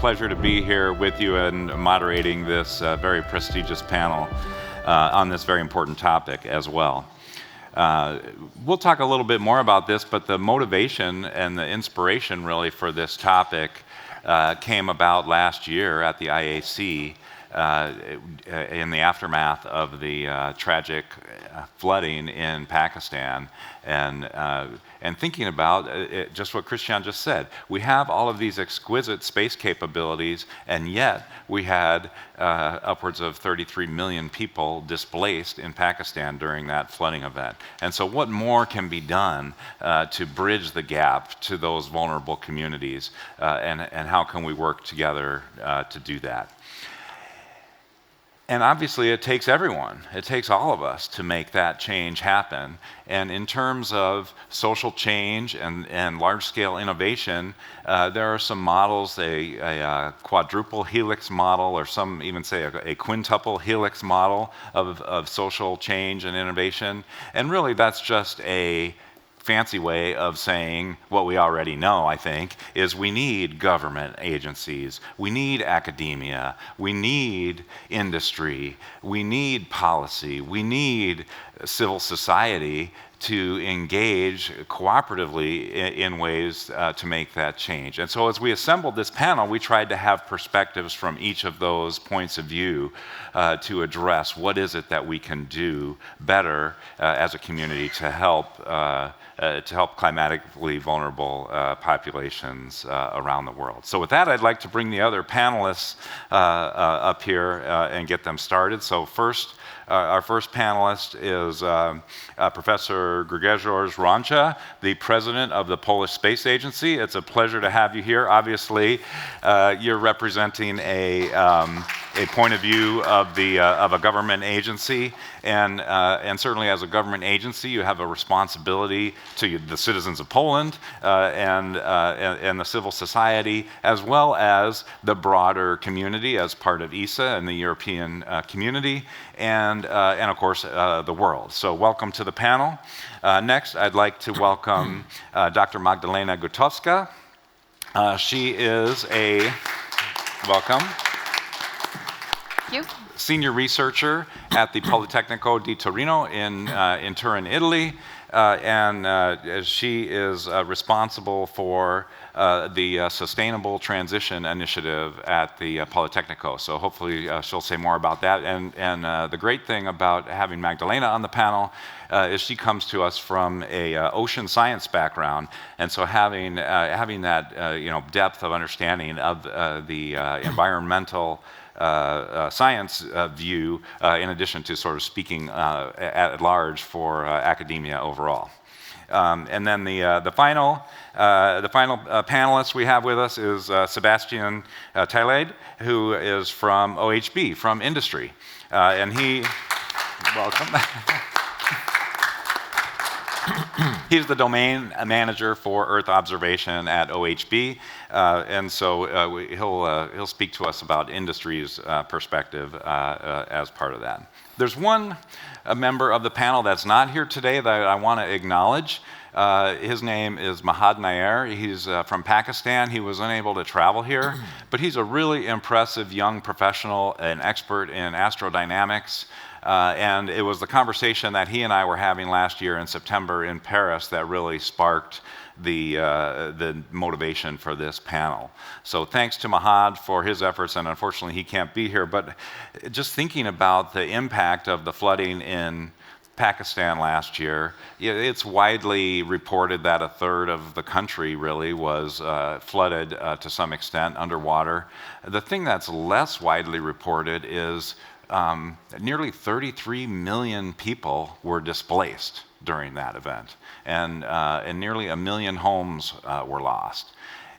pleasure to be here with you and moderating this very prestigious panel on this very important topic as well. We'll talk a little bit more about this, but the motivation and the inspiration really for this topic came about last year at the IAC in the aftermath of the tragic flooding in Pakistan, and thinking about just what Christian just said. We have all of these exquisite space capabilities, and yet we had upwards of 33 million people displaced in Pakistan during that flooding event. And so what more can be done to bridge the gap to those vulnerable communities, and how can we work together to do that? And obviously it takes everyone, it takes all of us to make that change happen. And in terms of social change and large-scale innovation, there are some models, a quadruple helix model, or some even say a quintuple helix model of social change and innovation. And really that's just a fancy way of saying what we already know, I think, is we need government agencies, we need academia, we need industry, we need policy, we need civil society to engage cooperatively in ways to make that change. And so as we assembled this panel, we tried to have perspectives from each of those points of view to address what is it that we can do better as a community to help climatically vulnerable populations around the world. So with that, I'd like to bring the other panelists up here and get them started. So first, our first panelist is Professor Grzegorz Rącza, the president of the Polish Space Agency. It's a pleasure to have you here. Obviously, you're representing a point of view of a government agency, and certainly as a government agency, you have a responsibility to the citizens of Poland and the civil society, as well as the broader community as part of ESA and the European community, and of course the world. So welcome to the panel. Next, I'd like to welcome Dr. Magdalena Gutowska. She is welcome. Thank you. Senior researcher at the Politecnico di Torino in Turin, Italy, and she is responsible for the Sustainable Transition Initiative at the Politecnico. So hopefully she'll say more about that. And the great thing about having Magdalena on the panel is she comes to us from a ocean science background, and so having that depth of understanding of the environmental science view, in addition to sort of speaking at large for academia overall. And then the final panelist we have with us is Sebastian Tailade, who is from OHB, from industry, and he welcome. He's the domain manager for Earth observation at OHB, and so he'll speak to us about industry's perspective as part of that. There's one member of the panel that's not here today that I want to acknowledge. His name is Mahad Nair. He's from Pakistan. He was unable to travel here, but he's a really impressive young professional, an expert in astrodynamics. And it was the conversation that he and I were having last year in September in Paris that really sparked the motivation for this panel. So thanks to Mahad for his efforts, and unfortunately he can't be here, but just thinking about the impact of the flooding in Pakistan last year, it's widely reported that a third of the country really was flooded to some extent underwater. The thing that's less widely reported is nearly 33 million people were displaced during that event, and nearly 1 million homes were lost.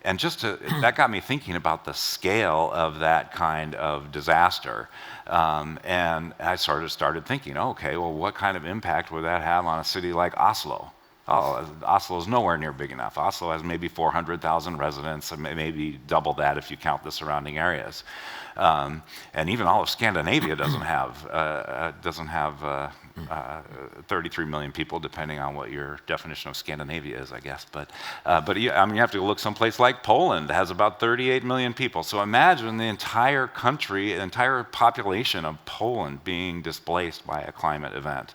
And that got me thinking about the scale of that kind of disaster. And I started thinking, okay, well, what kind of impact would that have on a city like Oslo? Oh, Oslo is nowhere near big enough. Oslo has maybe 400,000 residents, and maybe double that if you count the surrounding areas. And even all of Scandinavia doesn't have 33 million people, depending on what your definition of Scandinavia is, I guess. But yeah, I mean, you have to look someplace like Poland, has about 38 million people. So imagine the entire country, the entire population of Poland being displaced by a climate event.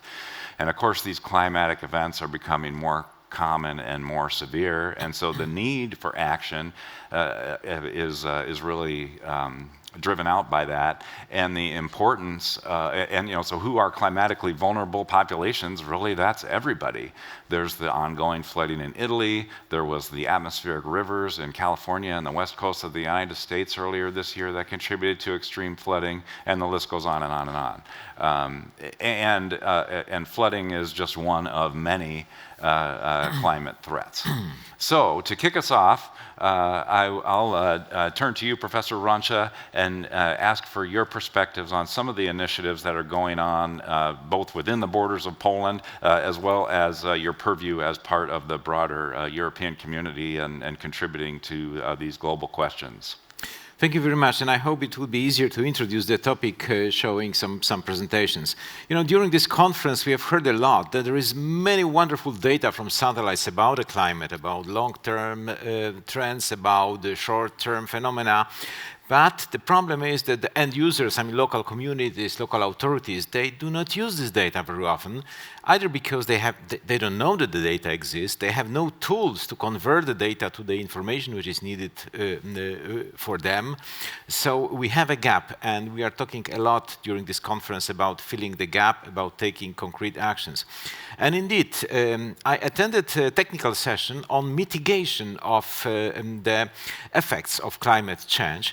And of course, these climatic events are becoming more common and more severe, and so the need for action is really driven out by that, and the importance, and so who are climatically vulnerable populations? Really, that's everybody. There's the ongoing flooding in Italy. There was the atmospheric rivers in California and the west coast of the United States earlier this year that contributed to extreme flooding, and the list goes on and on and on. And flooding is just one of many climate threats. So to kick us off, I'll turn to you, Professor Rancha, and ask for your perspectives on some of the initiatives that are going on both within the borders of Poland as well as your purview as part of the broader European community and contributing to these global questions. Thank you very much, and I hope it will be easier to introduce the topic showing some presentations. During this conference we have heard a lot that there is many wonderful data from satellites about the climate, about long-term trends, about the short-term phenomena. But the problem is that the end users, I mean local communities, local authorities, they do not use this data very often, either because they don't know that the data exists, they have no tools to convert the data to the information which is needed for them. So we have a gap, and we are talking a lot during this conference about filling the gap, about taking concrete actions. And indeed, I attended a technical session on mitigation of the effects of climate change.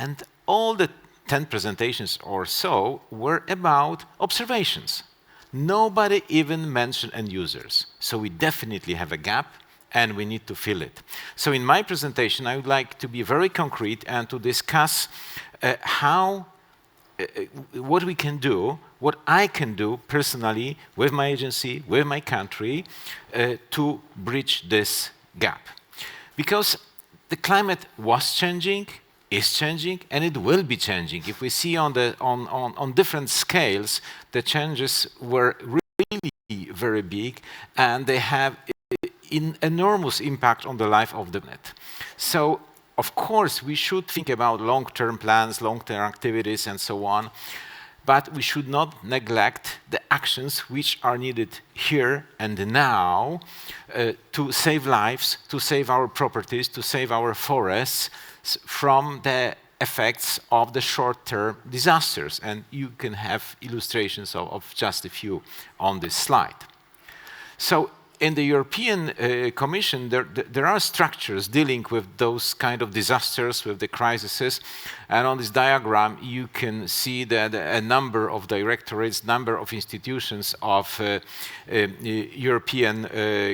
And all the 10 presentations or so were about observations. Nobody even mentioned end users. So we definitely have a gap, and we need to fill it. So in my presentation, I would like to be very concrete and to discuss what we can do, what I can do personally with my agency, with my country, to bridge this gap. Because the climate was changing, is changing, and it will be changing. If we see on different scales, the changes were really very big, and they have an enormous impact on the life of the planet. So, of course, we should think about long-term plans, long-term activities, and so on, but we should not neglect the actions which are needed here and now to save lives, to save our properties, to save our forests, from the effects of the short-term disasters. And you can have illustrations of just a few on this slide. So in the European Commission, there are structures dealing with those kind of disasters, with the crises. And on this diagram, you can see that a number of directorates, number of institutions of European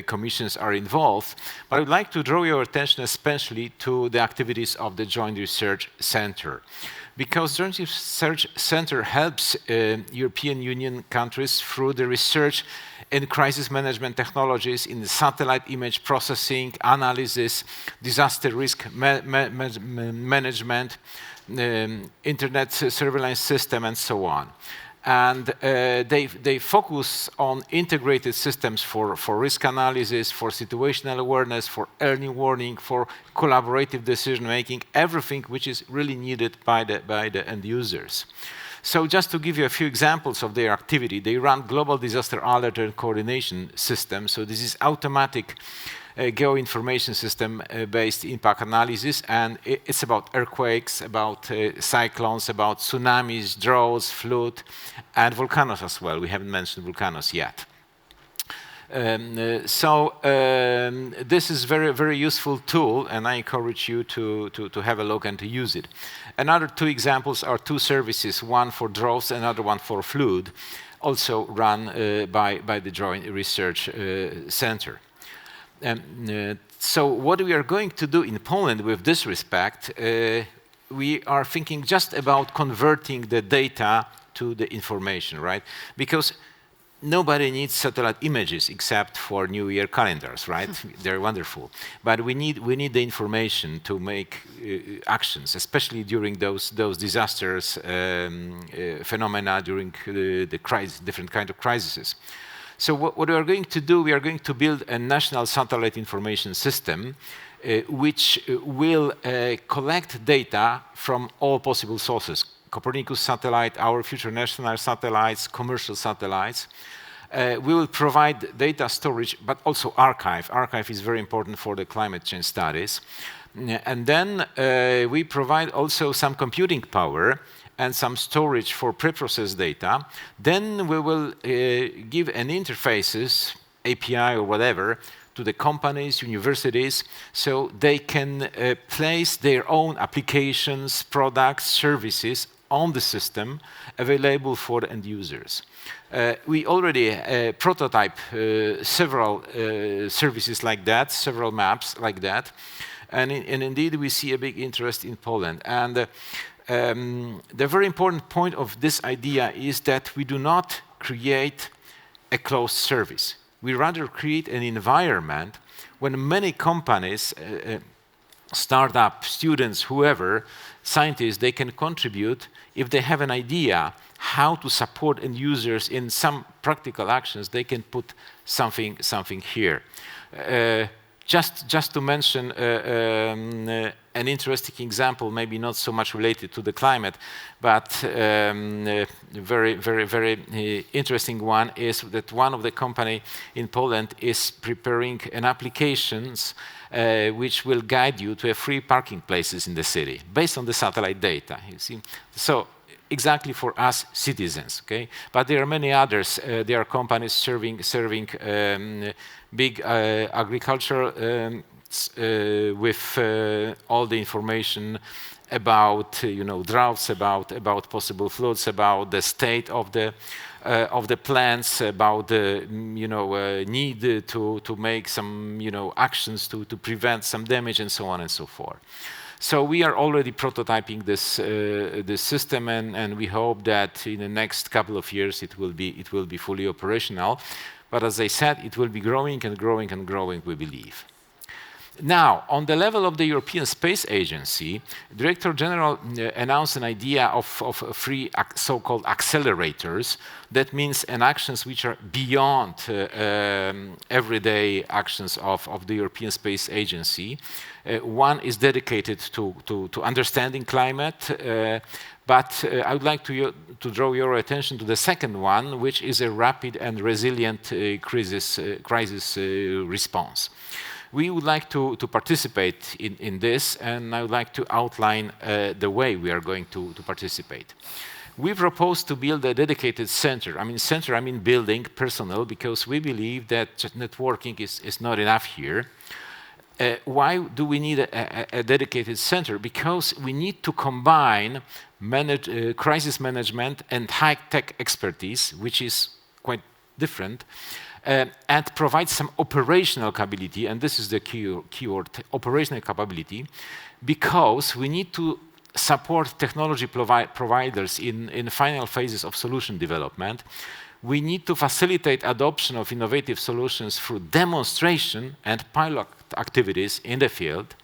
commissions are involved. But I would like to draw your attention especially to the activities of the Joint Research Center. Because the Joint Research Center helps European Union countries through the research in crisis management technologies, in the satellite image processing, analysis, disaster risk management, internet surveillance system, and so on. And they focus on integrated systems for risk analysis, for situational awareness, for early warning, for collaborative decision-making, everything which is really needed by the end users. So just to give you a few examples of their activity, they run global disaster alert and coordination system. So this is automatic geoinformation system based impact analysis, and it's about earthquakes, about cyclones, about tsunamis, droughts, flood, and volcanoes as well. We haven't mentioned volcanoes yet. This is very, very useful tool, and I encourage you to have a look and to use it. Another two examples are two services, one for droughts, another one for flood, also run by the Joint Research Center. So what we are going to do in Poland with this respect, we are thinking just about converting the data to the information, right? Because nobody needs satellite images except for New Year calendars, right? They're wonderful. But we need the information to make actions, especially during those disasters phenomena, during the crisis, different kind of crises. So what we are going to do, we are going to build a national satellite information system which will collect data from all possible sources. Copernicus satellite, our future national satellites, commercial satellites. We will provide data storage, but also archive. Archive is very important for the climate change studies. And then we provide also some computing power and some storage for pre-processed data. Then we will give an interfaces, API or whatever, to the companies, universities, so they can place their own applications, products, services on the system available for the end users. We already prototype several services like that, several maps like that, and indeed we see a big interest in Poland. And the very important point of this idea is that we do not create a closed service. We rather create an environment when many companies, startup, students, whoever, scientists, they can contribute if they have an idea how to support end users in some practical actions. They can put something here. Just to mention an interesting example, maybe not so much related to the climate, but very interesting one is that one of the company in Poland is preparing an applications which will guide you to a free parking places in the city based on the satellite data. You see, so exactly for us citizens, okay? But there are many others. There are companies serving big agriculture with all the information about droughts, about possible floods, about the state of the plants, about the need to make some actions to prevent some damage and so on and so forth. So we are already prototyping this system, and we hope that in the next couple of years it will be fully operational. But as I said, it will be growing and growing and growing, we believe. Now, on the level of the European Space Agency, Director General announced an idea of free so-called accelerators. That means actions which are beyond everyday actions of the European Space Agency. One is dedicated to understanding climate, but I would like to draw your attention to the second one, which is a rapid and resilient crisis response. We would like to participate in this, and I would like to outline the way we are going to participate. We propose to build a dedicated center. I mean building, personnel, because we believe that networking is not enough here. Why do we need a dedicated center? Because we need to combine crisis management and high-tech expertise, which is quite different, and provide some operational capability, and this is the keyword, operational capability, because we need to support technology providers in final phases of solution development. We need to facilitate adoption of innovative solutions through demonstration and pilot activities in the field.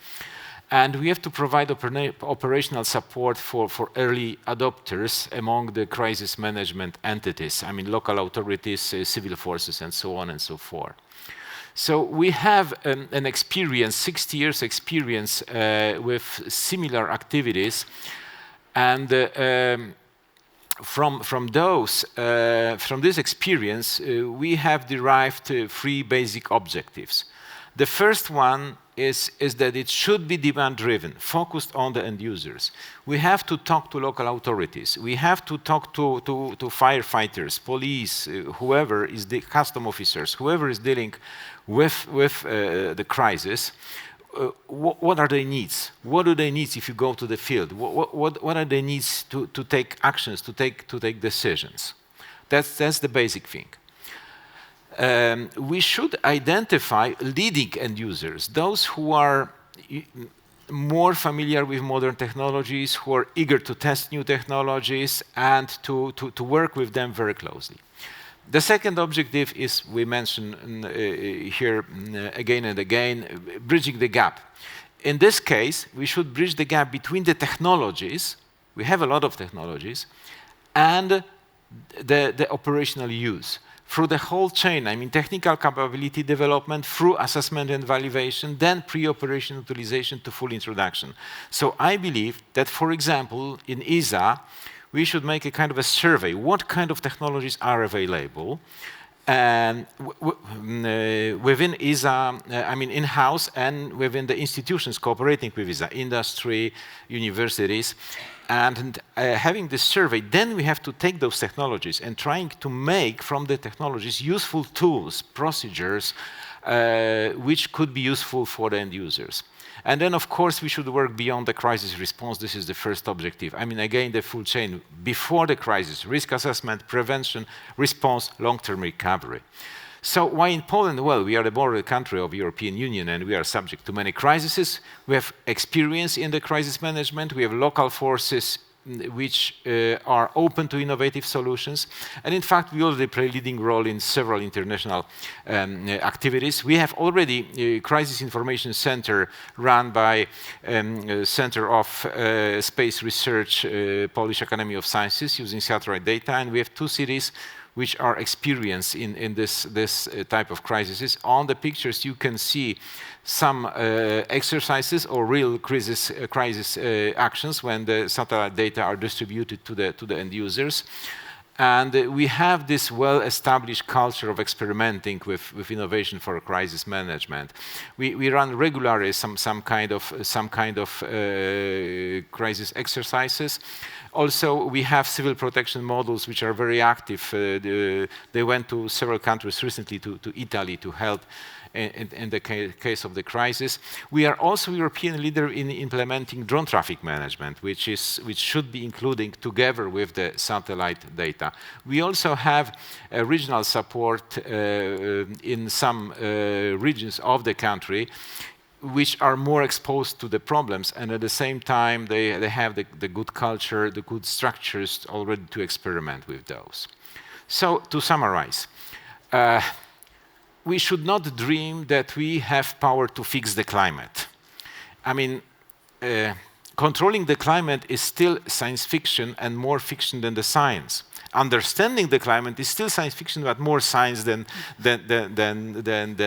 And we have to provide operational support for early adopters among the crisis management entities. Local authorities, civil forces, and so on and so forth. So we have an experience, 60 years experience with similar activities. And from this experience, we have derived 3 basic objectives. The first one is that it should be demand-driven, focused on the end users. We have to talk to local authorities. We have to talk to firefighters, police, whoever is the custom officers, whoever is dealing with the crisis. What are their needs? What do they need if you go to the field? What are their needs to take actions, to take decisions? That's the basic thing. We should identify leading end users, those who are more familiar with modern technologies, who are eager to test new technologies and to work with them very closely. The second objective is, we mentioned here again and again, bridging the gap. In this case, we should bridge the gap between the technologies, we have a lot of technologies, and the operational use. Through the whole chain, I mean technical capability development, through assessment and evaluation, then pre-operation utilization to full introduction. So I believe that, for example, in ESA, we should make a kind of a survey. What kind of technologies are available? And within ESA, I mean in-house and within the institutions cooperating with ESA, industry, universities, and having this survey, then we have to take those technologies and trying to make from the technologies useful tools, procedures, which could be useful for the end users. And then, of course, we should work beyond the crisis response. This is the first objective. I mean, again, the full chain, before the crisis, risk assessment, prevention, response, long-term recovery. So why in Poland? Well, we are the border country of the European Union, and we are subject to many crises. We have experience in the crisis management. We have local forces which are open to innovative solutions. And in fact, we already play a leading role in several international activities. We have already a crisis information center run by Center of Space Research, Polish Academy of Sciences, using satellite data. And we have 2 cities which are experienced in this type of crises. On the pictures, you can see some exercises or real crisis actions when the satellite data are distributed to the end users. And we have this well-established culture of experimenting with innovation for crisis management. We run regularly some kind of crisis exercises. Also, we have civil protection models which are very active. They went to several countries recently, to Italy, to help in the case of the crisis. We are also European leader in implementing drone traffic management, which should be including together with the satellite data. We also have regional support in some regions of the country which are more exposed to the problems, and at the same time they have the good culture, the good structures already to experiment with those. So to summarize, we should not dream that we have power to fix the climate. I mean, controlling the climate is still science fiction and more fiction than the science. Understanding the climate is still science fiction, but more science than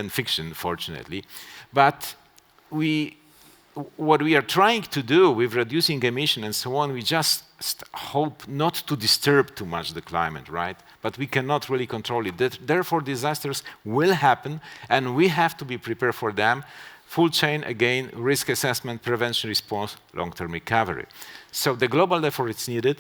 fiction, fortunately. But what we are trying to do with reducing emission and so on, we just hope not to disturb too much the climate, right? But we cannot really control it. Therefore, disasters will happen, and we have to be prepared for them. Full chain, again, risk assessment, prevention, response, long-term recovery. So the global effort is needed.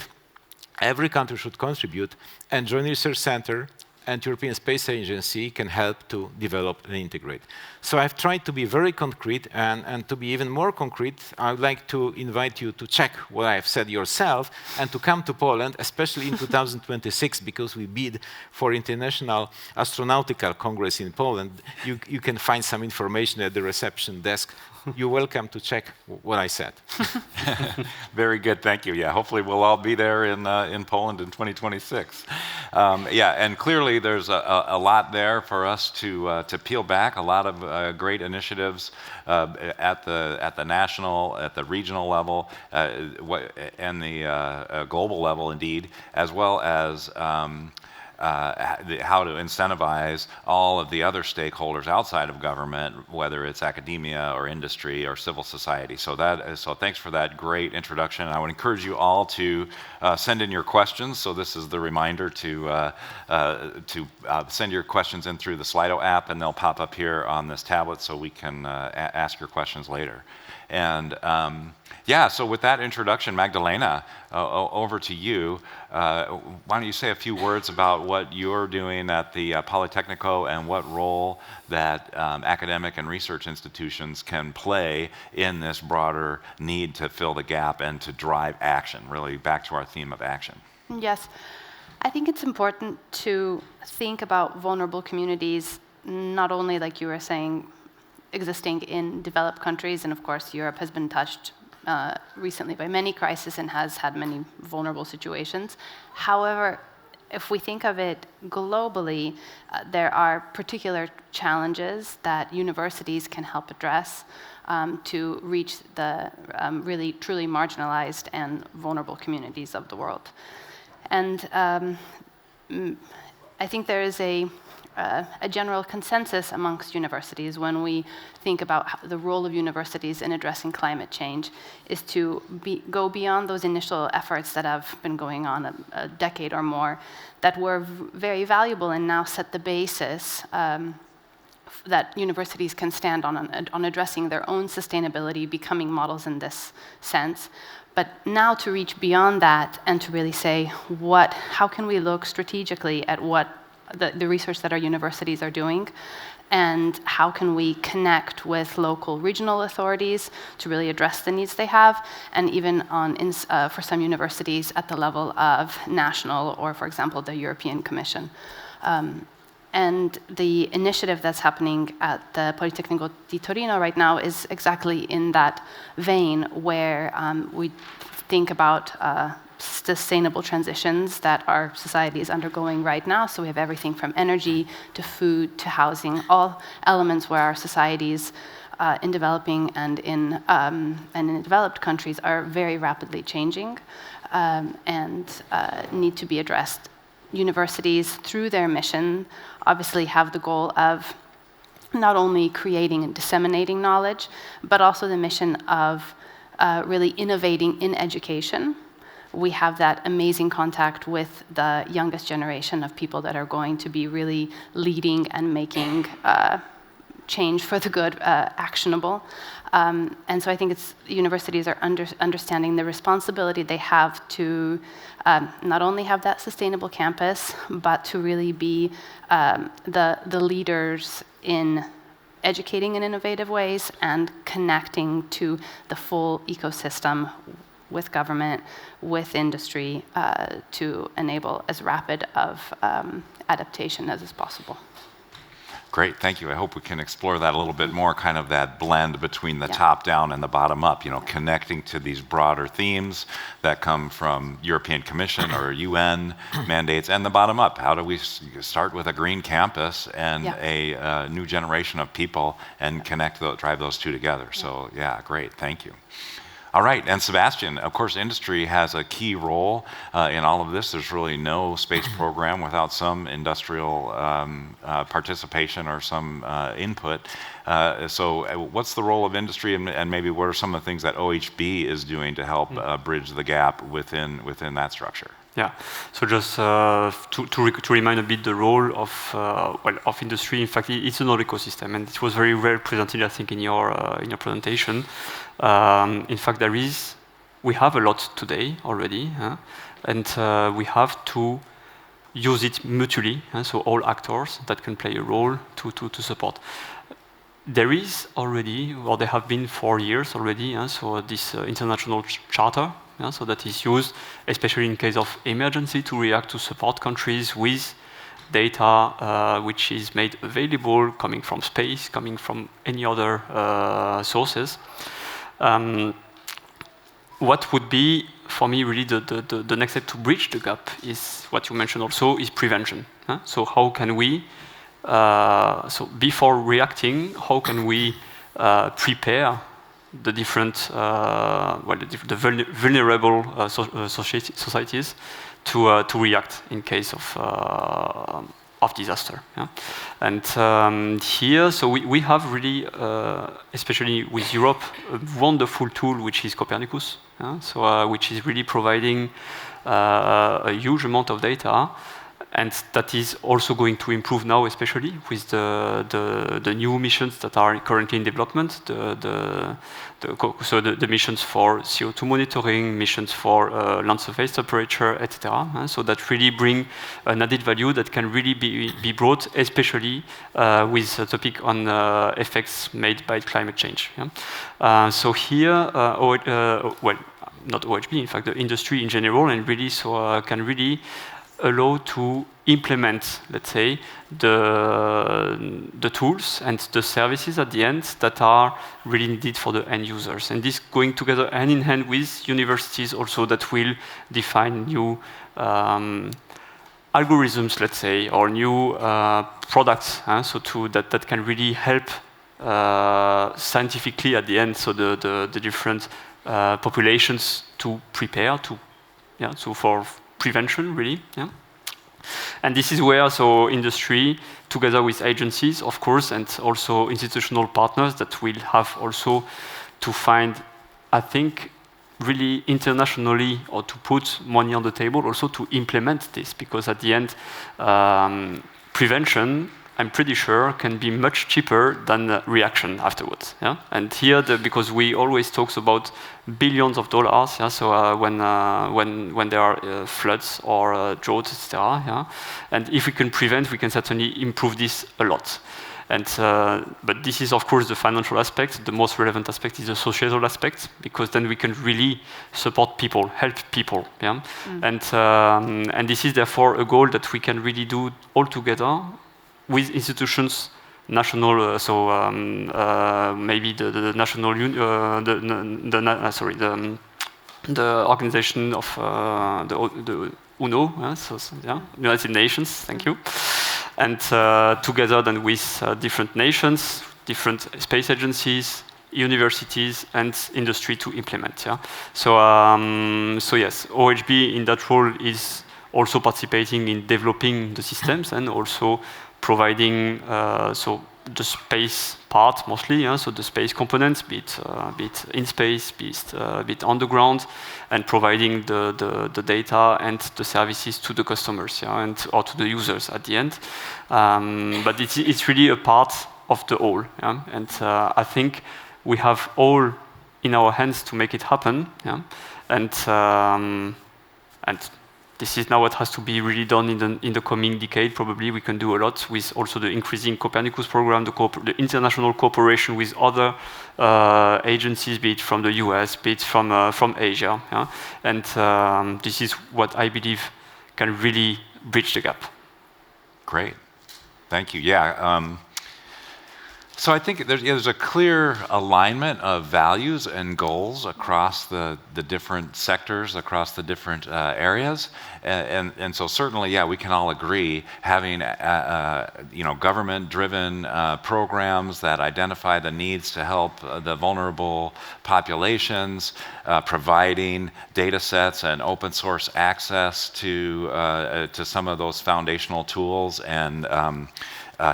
Every country should contribute, and Joint Research Center and European Space Agency can help to develop and integrate. So I've tried to be very concrete, and to be even more concrete, I would like to invite you to check what I've said yourself and to come to Poland, especially in 2026, because we bid for International Astronautical Congress in Poland. You can find some information at the reception desk. You're welcome to check what I said. Very good, thank you. Yeah, hopefully we'll all be there in Poland in 2026. Yeah, and clearly there's a lot there for us to peel back. A lot of great initiatives at the national, at the regional level, and the global level, indeed, as well as how to incentivize all of the other stakeholders outside of government, whether it's academia or industry or civil society. So thanks for that great introduction. I would encourage you all to send in your questions. So this is the reminder to send your questions in through the Slido app, and they'll pop up here on this tablet so we can ask your questions later. And yeah, so with that introduction, Magdalena, over to you. Why don't you say a few words about what you're doing at the Polytechnico and what role that academic and research institutions can play in this broader need to fill the gap and to drive action, really back to our theme of action. Yes. I think it's important to think about vulnerable communities, not only, like you were saying, existing in developed countries, and of course Europe has been touched recently by many crises and has had many vulnerable situations. However, if we think of it globally, there are particular challenges that universities can help address to reach the really truly marginalized and vulnerable communities of the world. And I think there is a general consensus amongst universities when we think about the role of universities in addressing climate change is to go beyond those initial efforts that have been going on a decade or more that were very valuable and now set the basis that universities can stand on addressing their own sustainability, becoming models in this sense. But now to reach beyond that and to really say, how can we look strategically at what the research that our universities are doing, and how can we connect with local regional authorities to really address the needs they have, and even for some universities at the level of national or, for example, the European Commission. And the initiative that's happening at the Politecnico di Torino right now is exactly in that vein, where we think about sustainable transitions that our society is undergoing right now. So we have everything from energy to food to housing, all elements where our societies in developing and in developed countries are very rapidly changing and need to be addressed. Universities, through their mission, obviously have the goal of not only creating and disseminating knowledge, but also the mission of really innovating in education. We have that amazing contact with the youngest generation of people that are going to be really leading and making change for the good actionable. And so I think universities are understanding the responsibility they have to not only have that sustainable campus, but to really be the leaders in educating in innovative ways and connecting to the full ecosystem with government, with industry, to enable as rapid of adaptation as is possible. Great, thank you. I hope we can explore that a little bit more, kind of that blend between the top down and the bottom up, connecting to these broader themes that come from European Commission or UN mandates, and the bottom up. How do we start with a green campus and a new generation of people and drive those two together? So yeah, great, thank you. All right, and Sebastian, of course, industry has a key role in all of this. There's really no space program without some industrial participation or some input. So what's the role of industry, and maybe what are some of the things that OHB is doing to help bridge the gap within that structure? Yeah, so just to remind a bit the role of industry. In fact, it's another ecosystem, and it was very well presented, I think, in your presentation. In fact, we have a lot today already, and we have to use it mutually. So all actors that can play a role to support. There is already, or there have been 4 years already, so this international charter. So that is used, especially in case of emergency, to react to support countries with data which is made available, coming from space, coming from any other sources. What would be, for me, really the next step to bridge the gap is what you mentioned also, is prevention. So how can we, so before reacting, how can we prepare the different, the vulnerable societies to react in case of disaster. And here, so we have really, especially with Europe, a wonderful tool which is Copernicus, so which is really providing a huge amount of data. And that is also going to improve now, especially with the new missions that are currently in development. So the missions for CO2 monitoring, missions for land surface temperature, etc. So that really bring an added value that can really be brought, especially with a topic on effects made by climate change. So here, well, not OHB, in fact, the industry in general, and really so can really allow to implement, let's say, the tools and the services at the end that are really needed for the end users. And this going together hand in hand with universities also that will define new algorithms, let's say, or new products, that can really help scientifically at the end, so the different populations to prepare for prevention, really. Yeah. And this is where industry, together with agencies, of course, and also institutional partners, that will have also to find, I think, really internationally, or to put money on the table also to implement this, because at the end, prevention, I'm pretty sure, can be much cheaper than reaction afterwards. Yeah? And here, because we always talk about billions of dollars, yeah? So when there are floods or droughts, etc. Yeah? And if we can prevent, we can certainly improve this a lot. And but this is, of course, the financial aspect. The most relevant aspect is the societal aspect, because then we can really support people, help people. Yeah? And this is therefore a goal that we can really do all together with institutions, national, maybe the national, the organization of the UNO, United Nations. Thank you. And together then with different nations, different space agencies, universities, and industry to implement. Yeah. So yes, OHB in that role is also participating in developing the systems and also providing the space part mostly, yeah, so the space components, be it in space, be it underground, and providing the data and the services to the customers, yeah, or to the users at the end. But it's really a part of the whole, yeah? And I think we have all in our hands to make it happen, yeah? And this is now what has to be really done in the coming decade. Probably we can do a lot with also the increasing Copernicus program, the international cooperation with other agencies, be it from the US, be it from Asia. Yeah? And this is what I believe can really bridge the gap. Great. Thank you. Yeah. So I think there's a clear alignment of values and goals across the different sectors, across the different areas, and so certainly, yeah, we can all agree having government-driven programs that identify the needs to help the vulnerable populations, providing data sets and open source access to some of those foundational tools and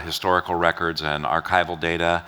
historical records and archival data,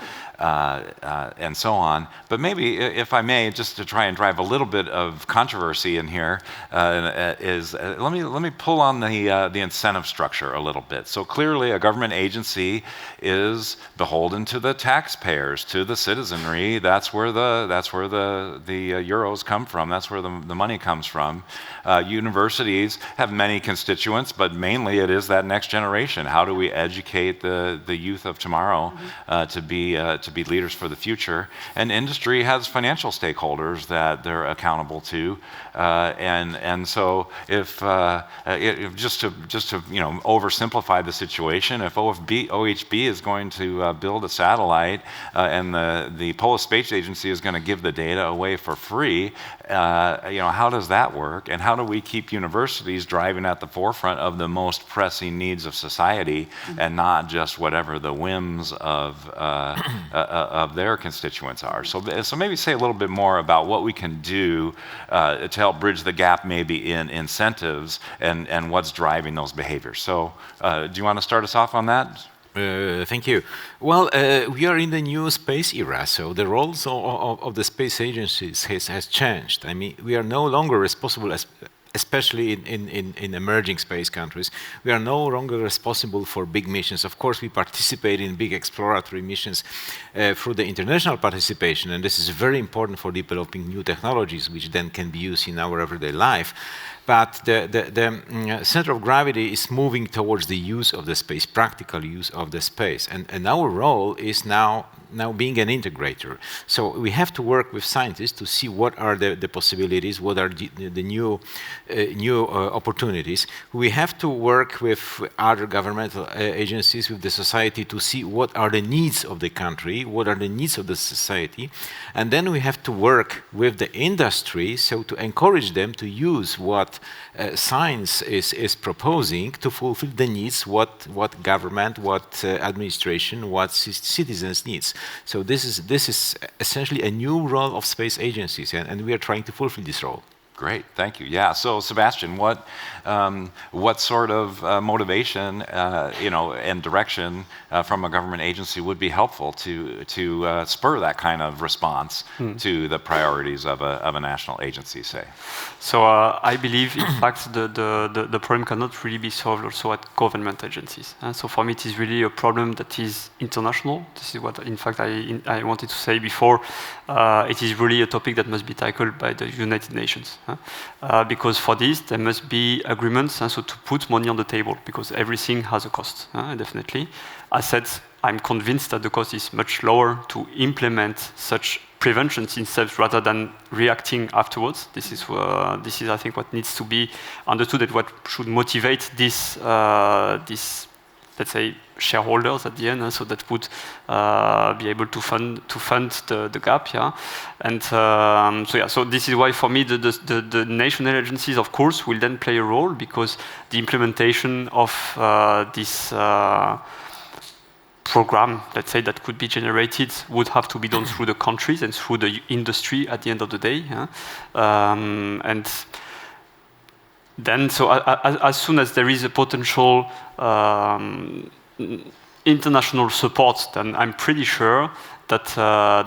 and so on. But maybe, if I may, just to try and drive a little bit of controversy in here, let me pull on the incentive structure a little bit. So clearly, a government agency is beholden to the taxpayers, to the citizenry. That's where the euros come from. That's where the money comes from. Universities have many constituents, but mainly it is that next generation. How do we educate the youth of tomorrow to be leaders for the future? And industry has financial stakeholders that they're accountable to, and so if just to oversimplify the situation, if OHB is going to build a satellite and the Polish Space Agency is going to give the data away for free, how does that work? And how do we keep universities driving at the forefront of the most pressing needs of society and not just whatever the whims of their constituents are? So maybe say a little bit more about what we can do to help bridge the gap maybe in incentives and what's driving those behaviors. So do you want to start us off on that? Thank you. Well, we are in the new space era, so the roles of the space agencies has changed. I mean, we are no longer responsible, especially in emerging space countries, we are no longer responsible for big missions. Of course, we participate in big exploratory missions through the international participation, and this is very important for developing new technologies, which then can be used in our everyday life. But the center of gravity is moving towards the use of the space, practical use of the space. And our role is now now being an integrator. So we have to work with scientists to see what are the possibilities, what are the new opportunities. We have to work with other governmental agencies, with the society, to see what are the needs of the country, what are the needs of the society, and then we have to work with the industry, so to encourage them to use what science is proposing to fulfill the needs, what government, what administration, what citizens needs. So this is essentially a new role of space agencies, and we are trying to fulfill this role. Great, thank you. Yeah, so Sebastian, what sort of motivation, and direction from a government agency would be helpful to spur that kind of response to the priorities of a national agency, say? So I believe, in fact, the problem cannot really be solved also at government agencies. So for me, it is really a problem that is international. This is what, in fact, I wanted to say before. It is really a topic that must be tackled by the United Nations. Because for this, there must be agreements, so to put money on the table, because everything has a cost, definitely. As said, I'm convinced that the cost is much lower to implement such prevention steps rather than reacting afterwards. This is, I think, what needs to be understood, and what should motivate this, let's say, shareholders at the end, so that would be able to fund the gap, yeah. And so this is why, for me, the national agencies, of course, will then play a role, because the implementation of this program, let's say, that could be generated would have to be done through the countries and through the industry at the end of the day, yeah? And then, so as soon as there is a potential international support, then I'm pretty sure that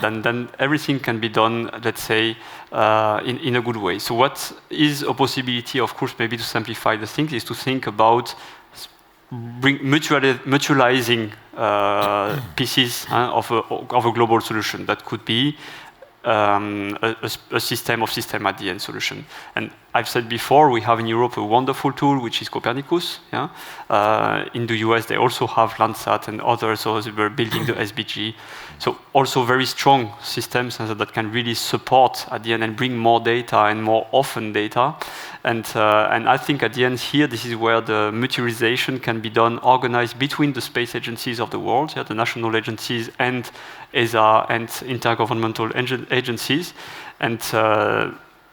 then everything can be done, let's say, in a good way. So what is a possibility, of course, maybe to simplify the things, is to think about mutualizing pieces of a global solution that could be a system at the end solution. And I've said before, we have in Europe a wonderful tool, which is Copernicus. Yeah? In the US, they also have Landsat and others, so they were building the SBG. So also very strong systems that can really support at the end and bring more data and more often data. And I think at the end here, this is where the mutualization can be done, organized between the space agencies of the world, yeah, the national agencies and ESA and intergovernmental agencies. And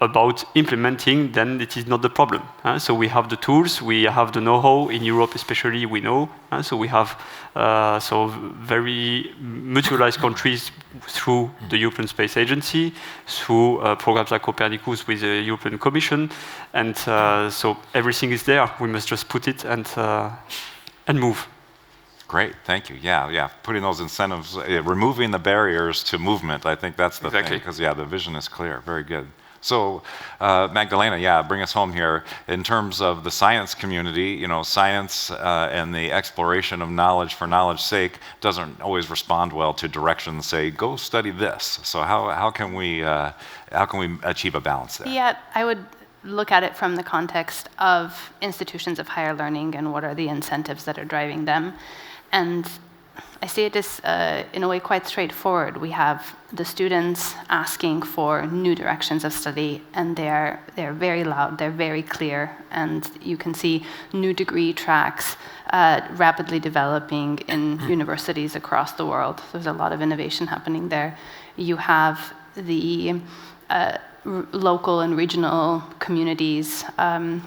about implementing, then it is not the problem. So we have the tools, we have the know-how, in Europe especially, we know. So we have very mutualized countries through the European Space Agency, through programs like Copernicus with the European Commission, and so everything is there. We must just put it and move. Great, thank you. Yeah, putting those incentives, removing the barriers to movement, I think that's the thing, because the vision is clear. Very good. So, Magdalena, bring us home here. In terms of the science community, science and the exploration of knowledge for knowledge's sake doesn't always respond well to directions, say, go study this. So how can we achieve a balance there? Yeah, I would look at it from the context of institutions of higher learning and what are the incentives that are driving them. And I see it as, in a way, quite straightforward. We have the students asking for new directions of study, and they're very loud, they're very clear, and you can see new degree tracks rapidly developing in universities across the world. There's a lot of innovation happening there. You have the local and regional communities and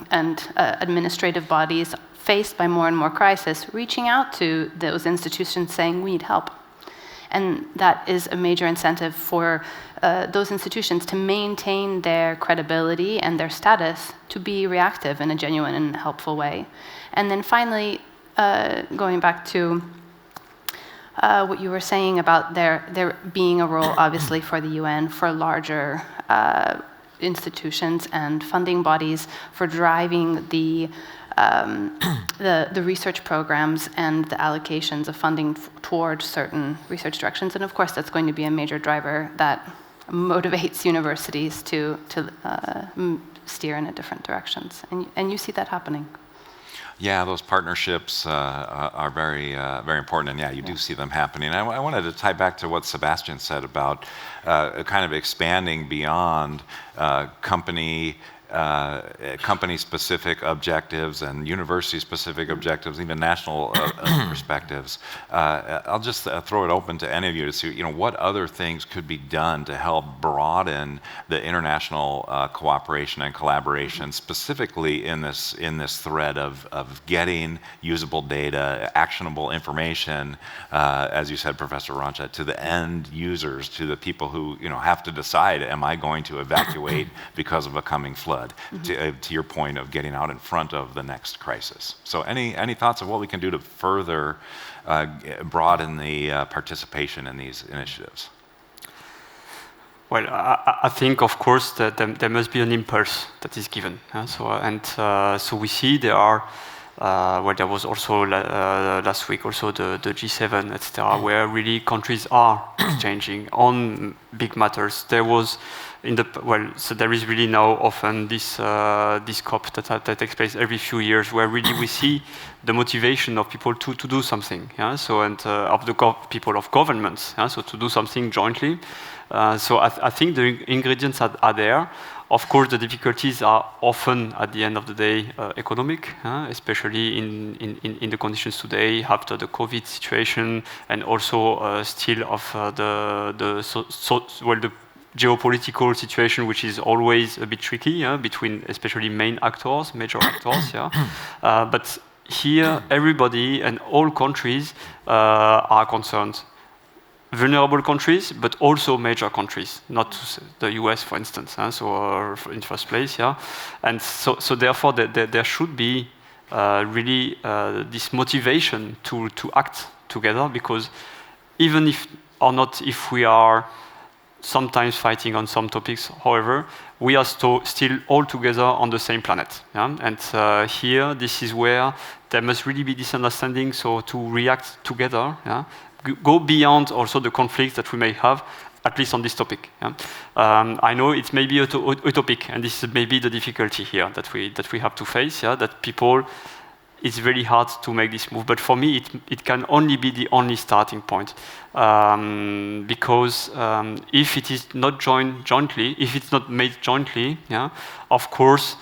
administrative bodies faced by more and more crisis, reaching out to those institutions saying, we need help. And that is a major incentive for those institutions to maintain their credibility and their status, to be reactive in a genuine and helpful way. And then finally, going back to what you were saying about there being a role, obviously, for the UN, for larger institutions and funding bodies, for driving the research programs and the allocations of funding towards certain research directions. And of course, that's going to be a major driver that motivates universities to steer in a different directions. And you see that happening. Yeah, those partnerships are very important, and yeah, you do see them happening. I wanted to tie back to what Sebastian said about kind of expanding beyond company-specific objectives and university-specific objectives, even national perspectives. I'll just throw it open to any of you to see, what other things could be done to help broaden the international cooperation and collaboration, specifically in this thread of getting usable data, actionable information, as you said, Professor Rancha, to the end users, to the people who have to decide, am I going to evacuate because of a coming flood? To your point of getting out in front of the next crisis. So any thoughts of what we can do to further broaden the participation in these initiatives? Well, I think, of course, that there must be an impulse that is given. So we see there are, there was also last week also the G7, etc., where really countries are exchanging on big matters. There was so there is really now often this COP that takes place every few years, where really we see the motivation of people to do something. So of the people of governments, so to do something jointly. So I think the ingredients are there. Of course, the difficulties are often, at the end of the day, economic, especially in the conditions today after the COVID situation, and also still of the geopolitical situation, which is always a bit tricky between especially major actors. But here, everybody and all countries are concerned. Vulnerable countries, but also major countries, not the US, for instance. So in first place, and so therefore there should be really this motivation to act together, because even if we are sometimes fighting on some topics, however, we are still all together on the same planet. And here, this is where there must really be this understanding, so to react together, go beyond also the conflicts that we may have, at least on this topic. I know it may be utopic, and this is maybe the difficulty here that we have to face, that people, it's very hard to make this move. But for me, it can only be the only starting point. Because if it is not jointly, if it's not made jointly, of course,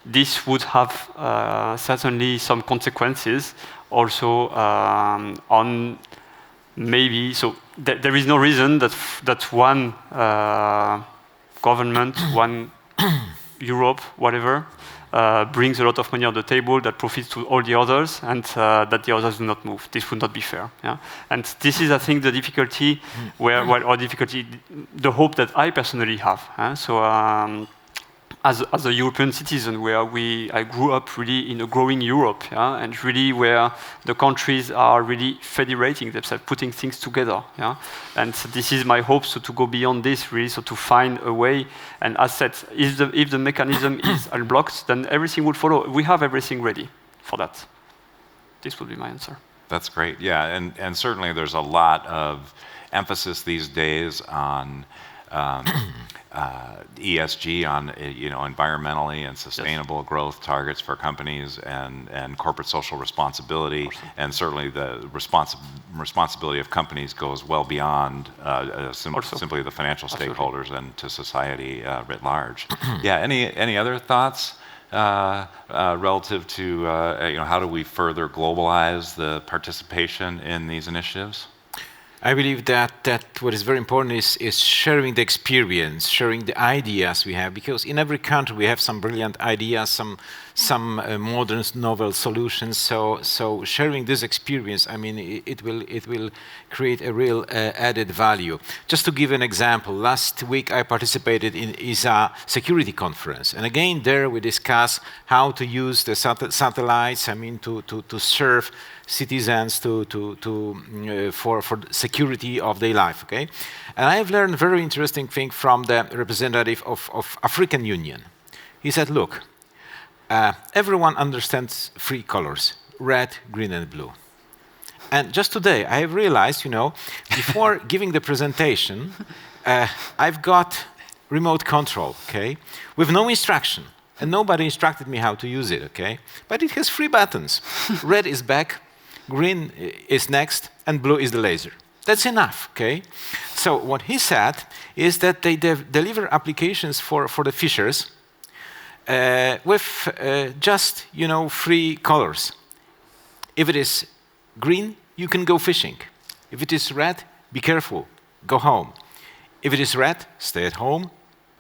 this would have certainly some consequences also on maybe, so there is no reason that one government, one Europe, whatever, brings a lot of money on the table that profits to all the others, and that the others do not move. This would not be fair. And this is, I think, the difficulty, the hope that I personally have. So as a European citizen, where I grew up really in a growing Europe, and really where the countries are really federating themselves, putting things together, and this is my hope, so to go beyond this, really, so to find a way. And as said, if the mechanism is unblocked, then everything would follow. We have everything ready for that. This would be my answer. That's great. Yeah, and certainly there's a lot of emphasis these days on ESG, on environmentally and sustainable growth targets for companies, and corporate social responsibility, and certainly the responsibility of companies goes well beyond simply the financial stakeholders and to society writ large. Yeah. Any other thoughts relative to how do we further globalize the participation in these initiatives? I believe that what is very important is sharing the experience, sharing the ideas we have, because in every country we have some brilliant ideas, some modern, novel solutions. So sharing this experience, I mean, it will create a real added value. Just to give an example, last week I participated in ISA security conference, and again there we discuss how to use the satellites. I mean, to serve citizens for security of their life. Okay, and I have learned a very interesting thing from the representative of African Union. He said, "Look, everyone understands three colors: red, green, and blue." And just today, I have realized, before giving the presentation, I've got remote control, okay, with no instruction. And nobody instructed me how to use it, okay? But it has 3 buttons. Red is back, green is next, and blue is the laser. That's enough, okay? So what he said is that they deliver applications for the fishers with just, 3 colors. If it is green, you can go fishing. If it is red, be careful, go home. If it is red, stay at home,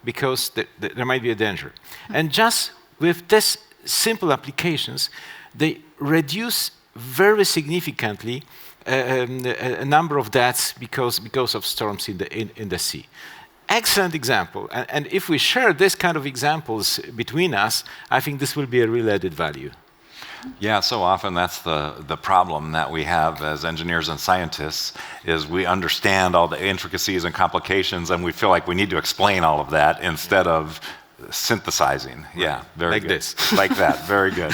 because there might be a danger. And just with this simple applications, they reduce very significantly a number of deaths because of storms in the sea. Excellent example. And if we share this kind of examples between us, I think this will be a real added value. Yeah, so often that's the problem that we have as engineers and scientists, is we understand all the intricacies and complications, and we feel like we need to explain all of that instead of synthesizing. Right. Yeah, very like good. This. Like that, very good.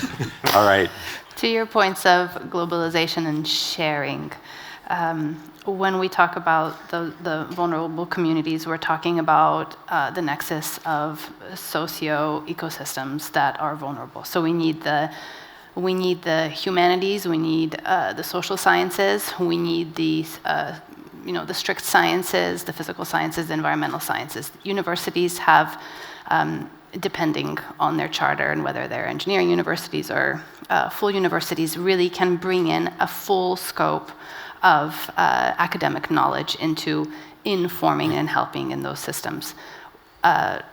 All right. To your points of globalization and sharing, when we talk about the vulnerable communities, we're talking about the nexus of socio-ecosystems that are vulnerable. So we need the humanities, we need the social sciences, we need the strict sciences, the physical sciences, the environmental sciences. Universities have, depending on their charter and whether they're engineering universities or full universities, really can bring in a full scope of academic knowledge into informing and helping in those systems. An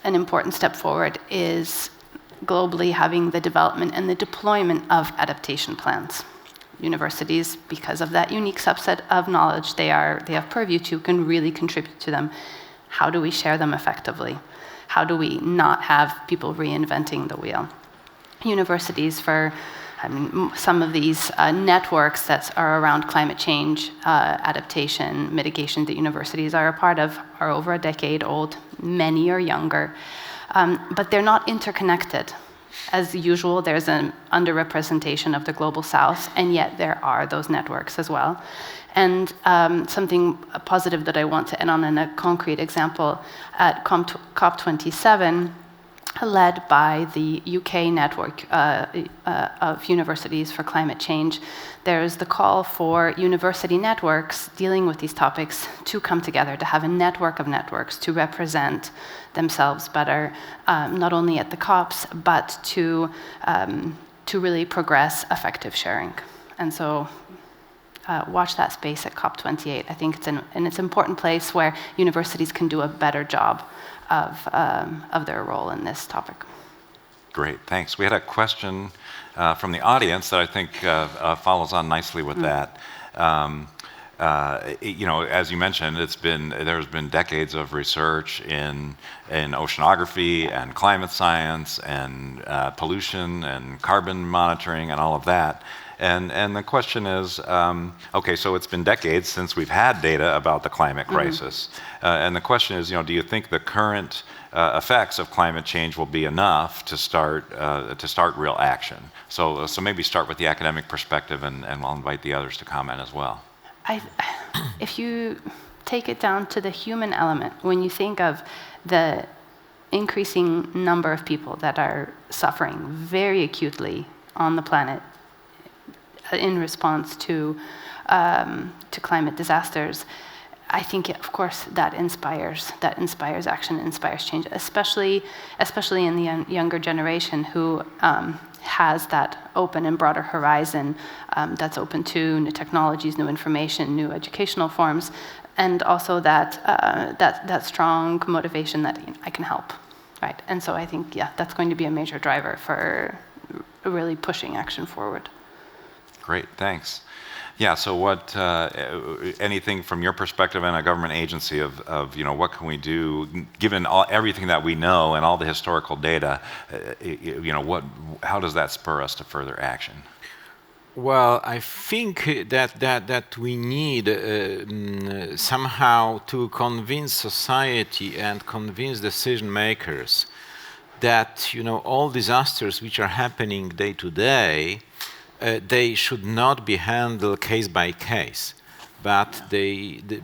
important step forward is globally having the development and the deployment of adaptation plans. Universities, because of that unique subset of knowledge they have purview to, can really contribute to them. How do we share them effectively? How do we not have people reinventing the wheel? Universities, some of these networks that are around climate change, adaptation, mitigation that universities are a part of are over a decade old. Many are younger. But they're not interconnected. As usual, there's an underrepresentation of the global south, and yet there are those networks as well. And something positive that I want to end on in a concrete example, at COP27, led by the UK network of universities for climate change, there's the call for university networks dealing with these topics to come together, to have a network of networks to represent themselves better, not only at the COPs, but to really progress effective sharing. And so watch that space at COP28. I think it's an important place where universities can do a better job of their role in this topic. Great, thanks. We had a question from the audience that I think follows on nicely with that. As you mentioned, there's been decades of research in oceanography and climate science and pollution and carbon monitoring and all of that. And the question is, okay, so it's been decades since we've had data about the climate crisis. And the question is, do you think the current effects of climate change will be enough to start real action? So maybe start with the academic perspective, and I'll invite the others to comment as well. If you take it down to the human element, when you think of the increasing number of people that are suffering very acutely on the planet in response to climate disasters, I think, of course, that inspires action, inspires change, especially in the younger generation who has that open and broader horizon that's open to new technologies, new information, new educational forms, and also that strong motivation that I can help, right? And so I think, that's going to be a major driver for really pushing action forward. Great, thanks. Yeah, so what, anything from your perspective and a government agency of what can we do, given everything that we know and all the historical data, how does that spur us to further action? Well, I think that we need somehow to convince society and convince decision makers that all disasters which are happening day to day, they should not be handled case by case, but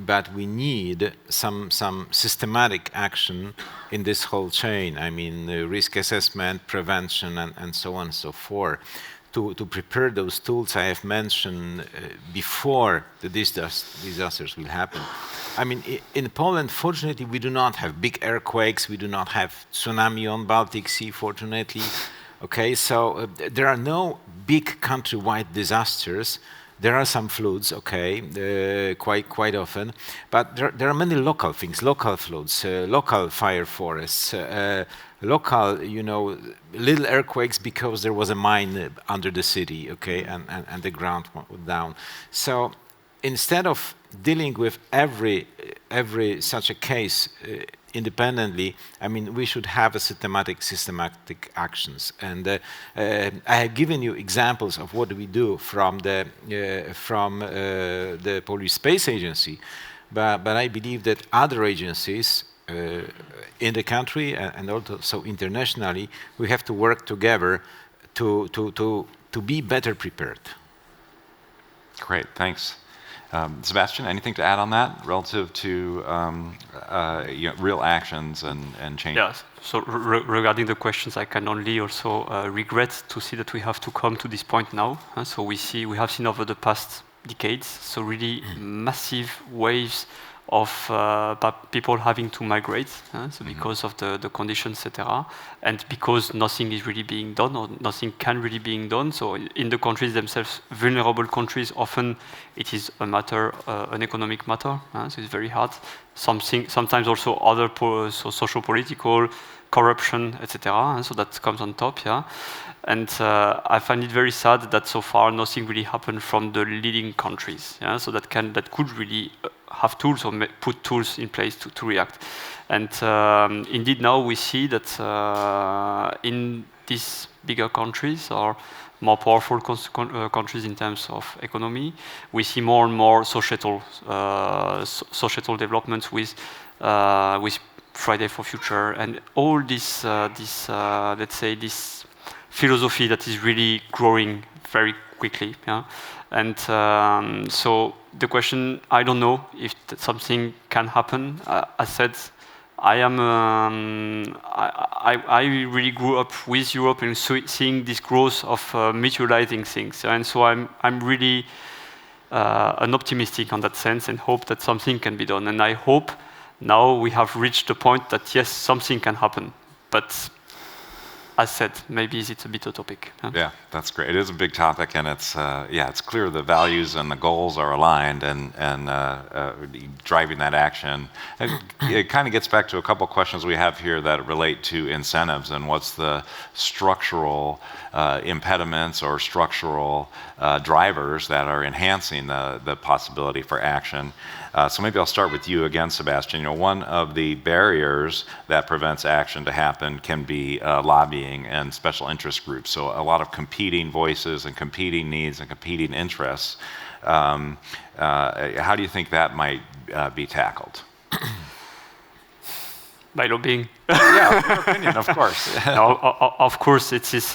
but we need some systematic action in this whole chain. I mean, risk assessment, prevention, and so on and so forth. To prepare those tools I have mentioned before the disasters will happen. I mean, in Poland, fortunately, we do not have big earthquakes. We do not have tsunami on Baltic Sea, fortunately. Okay, so there are no big countrywide disasters. There are some floods, okay, quite often, but there are many local things, local floods, local fire forests, local, little earthquakes because there was a mine under the city, okay, and the ground went down. So instead of dealing with every such a case independently, I mean, we should have a systematic actions. And I have given you examples of what we do from the Polish Space Agency, but I believe that other agencies in the country and also internationally, we have to work together to be better prepared. Great, thanks. Sebastian, anything to add on that relative to real actions and change? Yes. So regarding the questions, I can only also regret to see that we have to come to this point now. So we have seen over the past decades, so really massive waves of people having to migrate, so because of the conditions, etc., and because nothing is really being done or nothing can really being done. So in the countries themselves, vulnerable countries, often it is a matter, an economic matter. So it's very hard. Sometimes also other social, political, corruption, etc. So that comes on top, yeah. And I find it very sad that so far nothing really happened from the leading countries. Yeah? So that could really have tools or put tools in place to react. And indeed now we see that in these bigger countries or more powerful countries in terms of economy, we see more and more societal developments with Friday for Future and all this let's say this philosophy that is really growing very quickly, yeah? And so the question, I don't know if something can happen. I said, I really grew up with Europe and seeing this growth of mutualizing things, and so I'm really an optimistic on that sense and hope that something can be done. And I hope now we have reached the point that yes, something can happen, but as said, maybe it's a bit utopic. Huh? Yeah, that's great. It is a big topic, and it's it's clear the values and the goals are aligned, and driving that action. It kind of gets back to a couple questions we have here that relate to incentives and what's the structural impediments or structural drivers that are enhancing the possibility for action. So maybe I'll start with you again, Sebastian. One of the barriers that prevents action to happen can be lobbying and special interest groups. So a lot of competing voices and competing needs and competing interests. How do you think that might be tackled? By lobbying. Yeah, your opinion, of course. No, of course, it is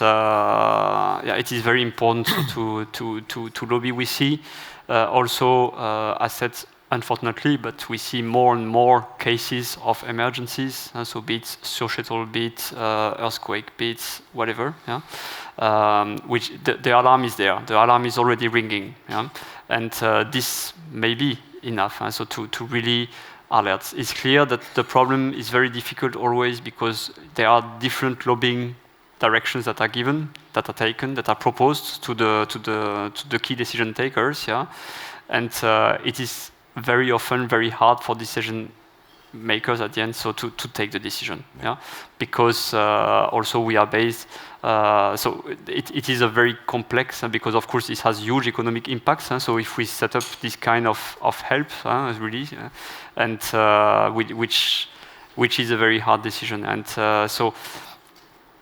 very important to lobby. We see also assets. Unfortunately, but we see more and more cases of emergencies, so be it societal, be it earthquake, be it whatever, yeah? Which the alarm is there, the alarm is already ringing, yeah? And this may be enough, so to really alert. It's clear that the problem is very difficult always because there are different lobbying directions that are given, that are taken, that are proposed to the key decision takers, yeah? And it is very often very hard for decision makers at the end to take the decision, yeah, because also we are based so it is a very complex, because of course this has huge economic impacts, so if we set up this kind of help really and which is a very hard decision, and so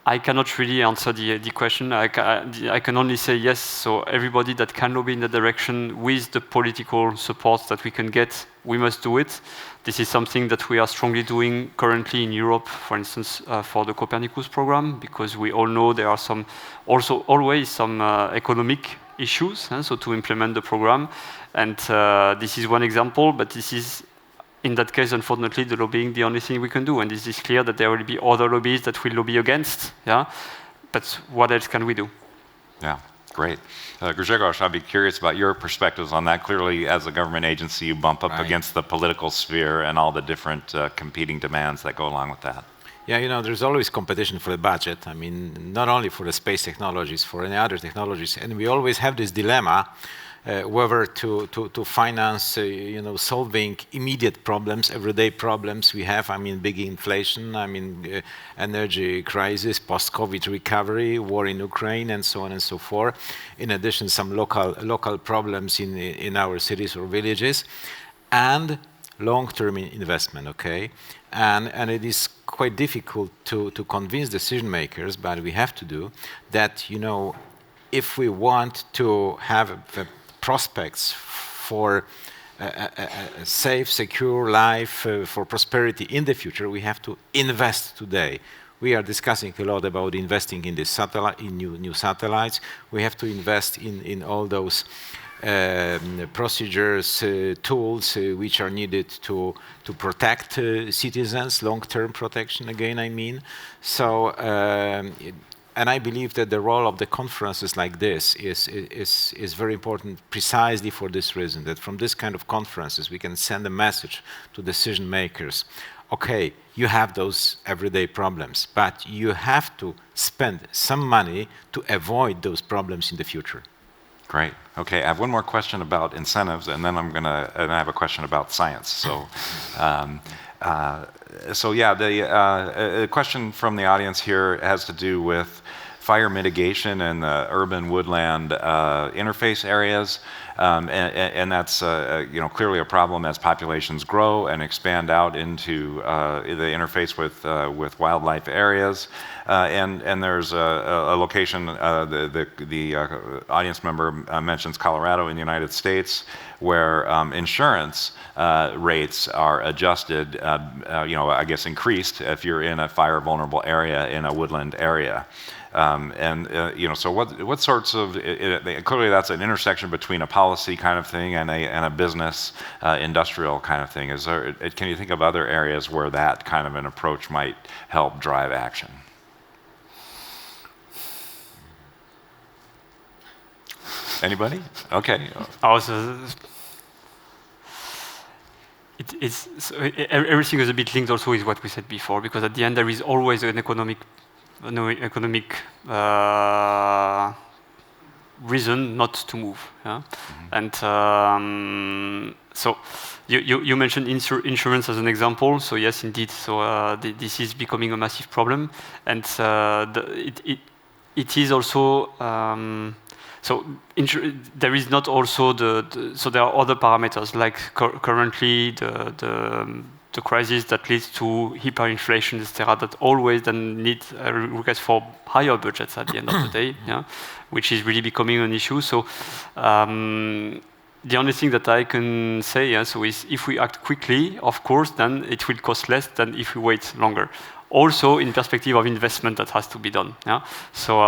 I cannot really answer the question. I can only say yes. So everybody that can lobby in that direction with the political support that we can get, we must do it. This is something that we are strongly doing currently in Europe, for instance, for the Copernicus program, because we all know there are always some economic issues, so to implement the program. And this is one example, but this is, in that case, unfortunately, the lobbying the only thing we can do. And this is clear that there will be other lobbies that will lobby against. Yeah, but what else can we do? Yeah, great. Grzegorz, I'd be curious about your perspectives on that. Clearly, as a government agency, you bump up against the political sphere and all the different competing demands that go along with that. Yeah, you know, there's always competition for the budget. I mean, not only for the space technologies, for any other technologies. And we always have this dilemma whether to finance, you know, solving immediate problems, everyday problems we have. I mean, big inflation, I mean, energy crisis, post-COVID recovery, war in Ukraine, and so on and so forth. In addition, some local problems in our cities or villages, and long-term investment, okay? And it is quite difficult to convince decision makers, but we have to do that, you know, if we want to have prospects for a safe, secure life, for prosperity in the future, we have to invest today. We are discussing a lot about investing in this satellite, in new satellites. We have to invest in all those procedures, tools which are needed to protect citizens, long-term protection again, I mean. So, and I believe that the role of the conferences like this is very important precisely for this reason, that from this kind of conferences we can send a message to decision makers. Okay, you have those everyday problems, but you have to spend some money to avoid those problems in the future. Great. Okay, I have one more question about incentives, and then I have a question about science. So, the question from the audience here has to do with fire mitigation and the urban woodland interface areas, and that's you know, clearly a problem as populations grow and expand out into the interface with wildlife areas. And there's a location, the audience member mentions Colorado in the United States, where insurance rates are adjusted, you know, I guess increased if you're in a fire vulnerable area in a woodland area. You know, so what sorts of, clearly that's an intersection between a policy kind of thing and a business industrial kind of thing. Can you think of other areas where that kind of an approach might help drive action? Anybody? Okay. Everything is a bit linked also with what we said before, because at the end there is always an economic reason not to move. Yeah? And so you mentioned insurance as an example. So yes, indeed. So this is becoming a massive problem, and it is also. So there is not also so there are other parameters like currently the crisis that leads to hyperinflation, etc. That always then need a request for higher budgets at the end of the day, yeah, which is really becoming an issue. So the only thing that I can say, yeah, so is if we act quickly, of course, then it will cost less than if we wait longer. Also, in perspective of investment that has to be done. Yeah. So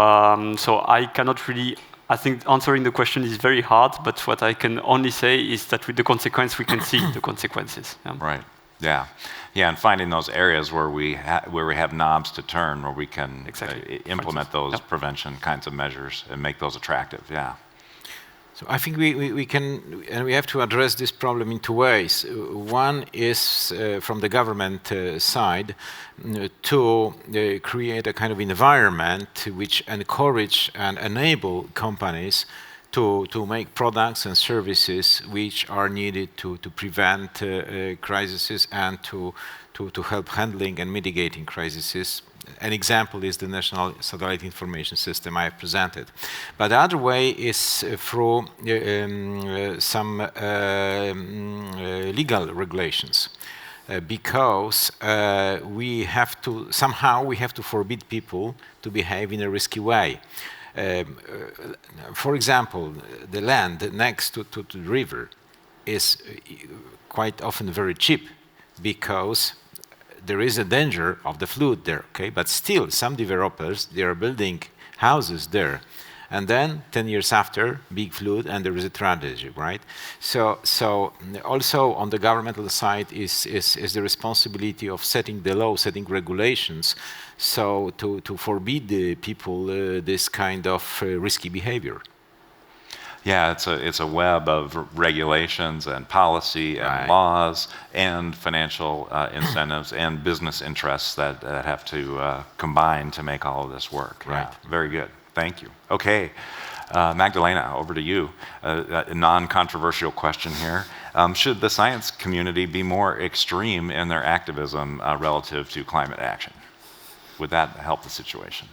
so I cannot really. I think answering the question is very hard, but what I can only say is that with the consequence, we can see the consequences. Yeah? Right. Yeah. Yeah, and finding those areas where we have knobs to turn, where we can implement those prevention kinds of measures and make those attractive. Yeah. So I think we can, and we have to address this problem in two ways. One is from the government side to create a kind of environment which encourage and enable companies to make products and services which are needed to prevent crises and to help handling and mitigating crises. An example is the National Satellite Information System I have presented. But the other way is through some legal regulations. Because we have to forbid people to behave in a risky way. For example, the land next to the river is quite often very cheap because there is a danger of the flood there, okay? But still, some developers, they are building houses there. And then 10 years after, big flood, and there is a tragedy, right? So also on the governmental side is the responsibility of setting the law, setting regulations, so to forbid the people this kind of risky behavior. Yeah, it's a web of regulations and policy and laws and financial incentives and business interests that have to combine to make all of this work. Right. Yeah, very good. Thank you. Okay, Magdalena, over to you. A non-controversial question here. Should the science community be more extreme in their activism relative to climate action? Would that help the situation?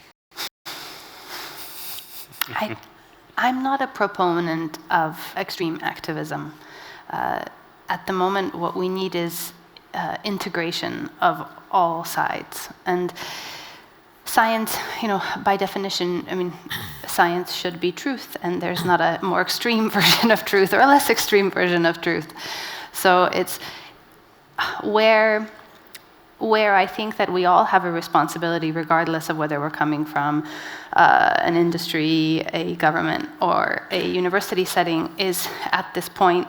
I'm not a proponent of extreme activism. At the moment, what we need is integration of all sides. And science, by definition, science should be truth, and there's not a more extreme version of truth or a less extreme version of truth. So it's where I think that we all have a responsibility, regardless of whether we're coming from an industry, a government, or a university setting, is at this point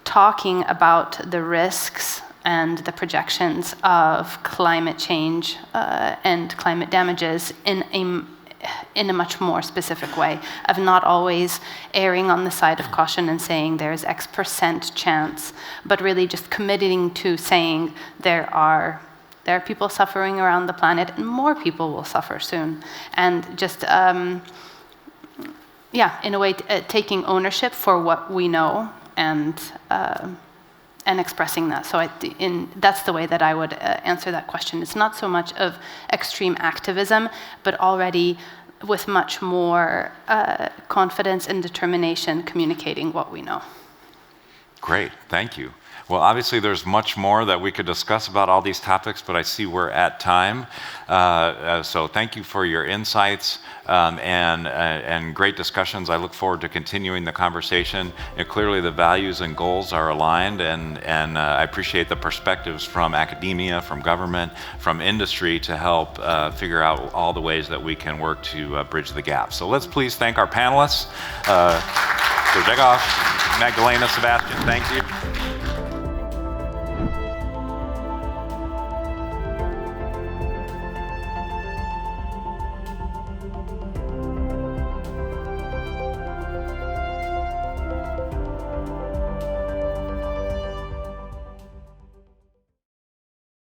talking about the risks and the projections of climate change and climate damages in a much more specific way, of not always erring on the side of caution and saying there's X% chance, but really just committing to saying there are people suffering around the planet, and more people will suffer soon. And just, in a way, taking ownership for what we know and expressing that. So that's the way that I would answer that question. It's not so much of extreme activism, but already with much more confidence and determination communicating what we know. Great, thank you. Well, obviously, there's much more that we could discuss about all these topics, but I see we're at time. So thank you for your insights and great discussions. I look forward to continuing the conversation. And clearly, the values and goals are aligned, and I appreciate the perspectives from academia, from government, from industry to help figure out all the ways that we can work to bridge the gap. So let's please thank our panelists. Magdalena, Sebastian, thank you.